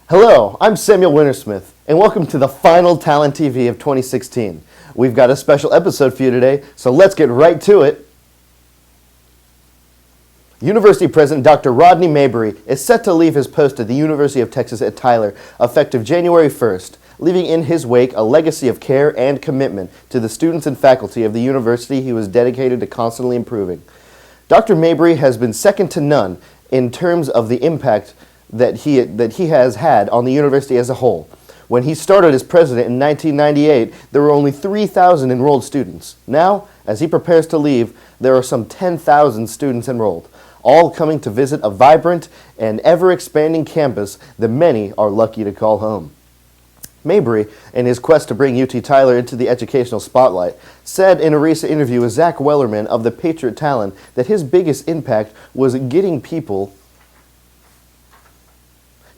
Hello, I'm Samuel Wintersmith, and welcome to the final Talon TV of 2016. We've got a special episode for you today, so let's get right to it. University President Dr. Rodney Maybury is set to leave his post at the University of Texas at Tyler effective January 1st, leaving in his wake a legacy of care and commitment to the students and faculty of the university he was dedicated to constantly improving. Dr. Maybury has been second to none in terms of the impact that he has had on the university as a whole. When he started as president in 1998, there were only 3,000 enrolled students. Now, as he prepares to leave, there are some 10,000 students enrolled, all coming to visit a vibrant and ever-expanding campus that many are lucky to call home. Maybury, in his quest to bring UT Tyler into the educational spotlight, said in a recent interview with Zach Wellerman of the Patriot Talon that his biggest impact was getting people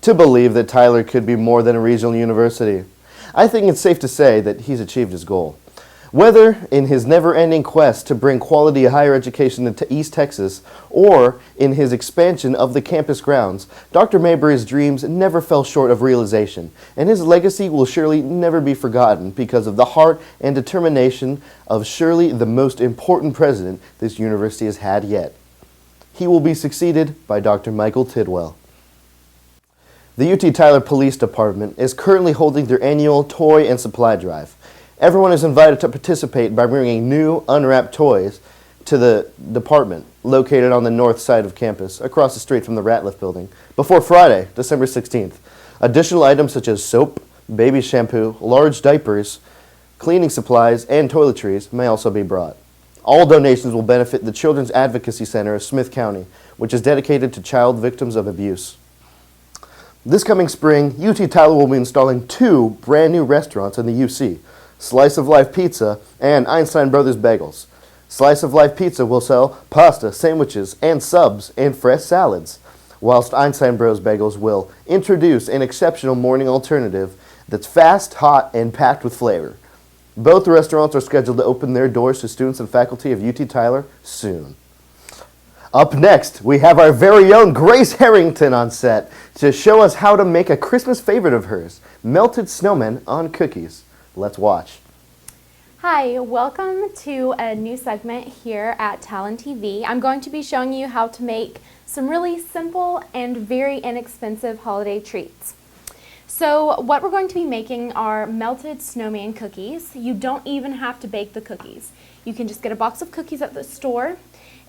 to believe that Tyler could be more than a regional university. I think it's safe to say that he's achieved his goal. Whether in his never-ending quest to bring quality higher education into East Texas or in his expansion of the campus grounds, Dr. Maybury's dreams never fell short of realization, and his legacy will surely never be forgotten because of the heart and determination of surely the most important president this university has had yet. He will be succeeded by Dr. Michael Tidwell. The UT Tyler Police Department is currently holding their annual toy and supply drive. Everyone is invited to participate by bringing new, unwrapped toys to the department, located on the north side of campus, across the street from the Ratliff Building, before Friday, December 16th. Additional items such as soap, baby shampoo, large diapers, cleaning supplies, and toiletries may also be brought. All donations will benefit the Children's Advocacy Center of Smith County, which is dedicated to child victims of abuse. This coming spring, UT Tyler will be installing 2 brand new restaurants in the UC, Slice of Life Pizza and Einstein Brothers Bagels. Slice of Life Pizza will sell pasta, sandwiches, and subs, and fresh salads, whilst Einstein Bros Bagels will introduce an exceptional morning alternative that's fast, hot, and packed with flavor. Both restaurants are scheduled to open their doors to students and faculty of UT Tyler soon. Up next, we have our very own Grace Harrington on set to show us how to make a Christmas favorite of hers, melted snowmen on cookies. Let's watch. Hi, welcome to a new segment here at Talon TV. I'm going to be showing you how to make some really simple and very inexpensive holiday treats. So what we're going to be making are melted snowman cookies. You don't even have to bake the cookies. You can just get a box of cookies at the store,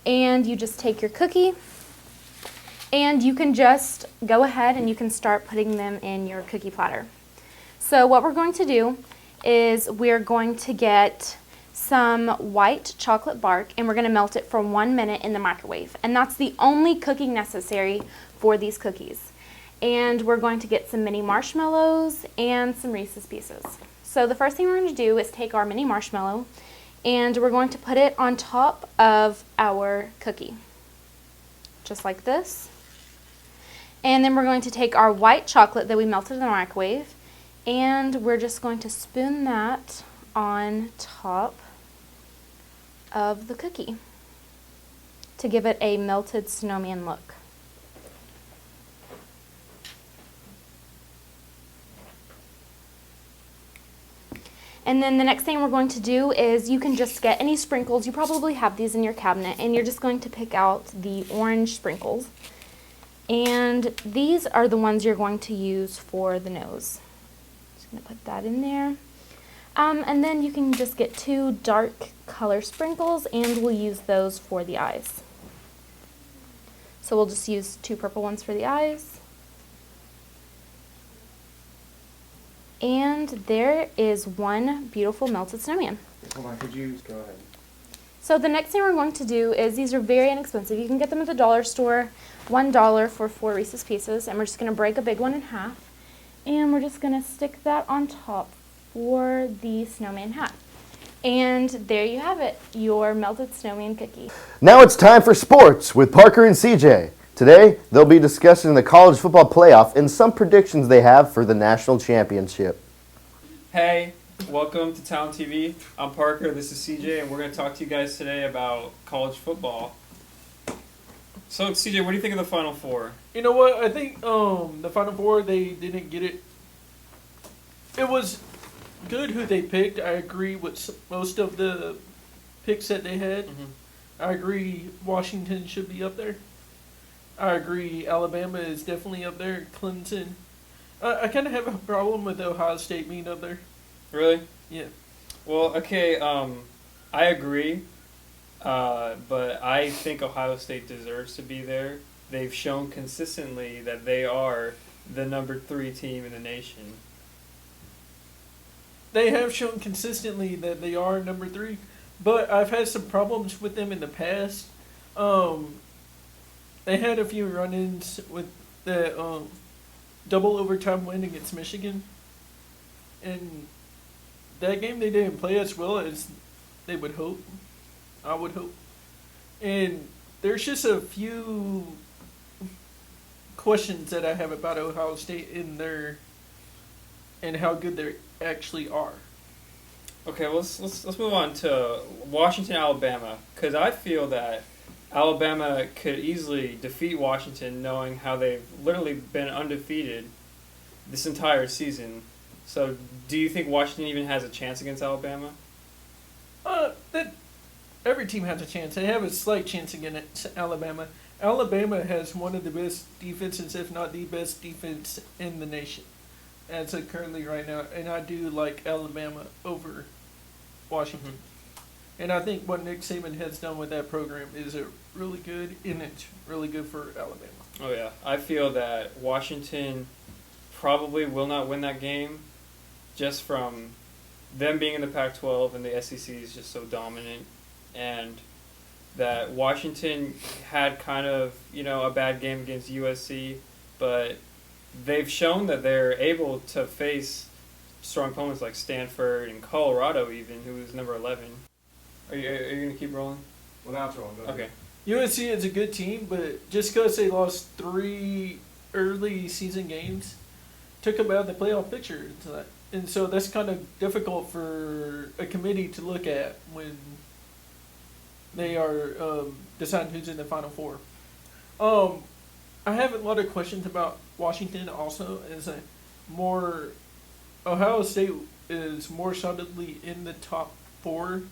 and you just take your cookie and you can just go ahead and you can start putting them in your cookie platter. So what we're going to do is we're going to get some white chocolate bark and we're going to melt it for 1 minute in the microwave, and that's the only cooking necessary for these cookies. And we're going to get some mini marshmallows and some Reese's Pieces. So the first thing we're going to do is take our mini marshmallow and we're going to put it on top of our cookie, just like this. And then we're going to take our white chocolate that we melted in the microwave, and we're just going to spoon that on top of the cookie to give it a melted snowman look. And then the next thing we're going to do is you can just get any sprinkles. You probably have these in your cabinet, and you're just going to pick out the orange sprinkles. And these are the ones you're going to use for the nose. Just going to put that in there. And then you can just get 2 dark color sprinkles, and we'll use those for the eyes. So we'll just use 2 purple ones for the eyes. And there is one beautiful melted snowman. Hold on, could you go ahead? So the next thing we're going to do is, these are very inexpensive. You can get them at the dollar store, $1 for 4 Reese's Pieces. And we're just going to break a big one in half. And we're just going to stick that on top for the snowman hat. And there you have it, your melted snowman cookie. Now it's time for sports with Parker and CJ. Today, they'll be discussing the college football playoff and some predictions they have for the national championship. Hey, welcome to Talon TV. I'm Parker, this is CJ, and we're going to talk to you guys today about college football. So, CJ, what do you think of the Final Four? You know what? I think the Final Four, they didn't get it. It was good who they picked. I agree with most of the picks that they had. I agree Washington should be up there. I agree Alabama is definitely up there. Clemson. I kind of have a problem with Ohio State being up there. Really? Yeah. Well, okay, I agree, but I think Ohio State deserves to be there. They've shown consistently that they are the number 3 team in the nation. They have shown consistently that they are number 3, but I've had some problems with them in the past. They had a few run-ins with the double overtime win against Michigan, and that game they didn't play as well as they would hope. I would hope. And there's just a few questions that I have about Ohio State and how good they actually are. Okay, let's move on to Washington, Alabama, because I feel that Alabama could easily defeat Washington, knowing how they've literally been undefeated this entire season. So, do you think Washington even has a chance against Alabama? That every team has a chance. They have a slight chance against Alabama. Alabama has one of the best defenses, if not the best defense in the nation, as of currently right now. And I do like Alabama over Washington. And I think what Nick Saban has done with that program is really good, and it's really good for Alabama. Oh, yeah. I feel that Washington probably will not win that game just from them being in the Pac-12 and the SEC is just so dominant, and that Washington had kind of, a bad game against USC, but they've shown that they're able to face strong opponents like Stanford and Colorado even, who is number 11. Are you going to keep rolling? Well, now it's rolling. Okay. USC is a good team, but just because they lost 3 early season games took them out of the playoff picture. And so that's kind of difficult for a committee to look at when they are deciding who's in the Final Four. I have a lot of questions about Washington also. Ohio State is more solidly in the top 4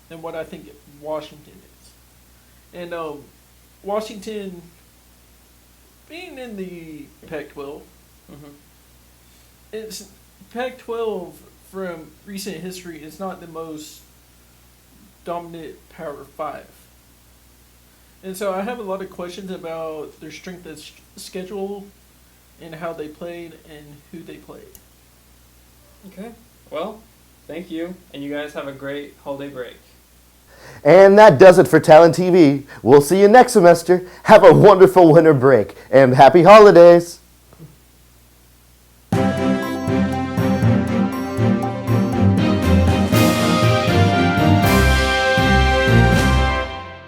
than what I think Washington is. And Washington being in the Pac-12, it's Pac-12 from recent history is not the most dominant Power 5. And so I have a lot of questions about their strength of schedule and how they played and who they played. Okay. Well, thank you, and you guys have a great holiday break. And that does it for Talon TV. We'll see you next semester. Have a wonderful winter break, and happy holidays!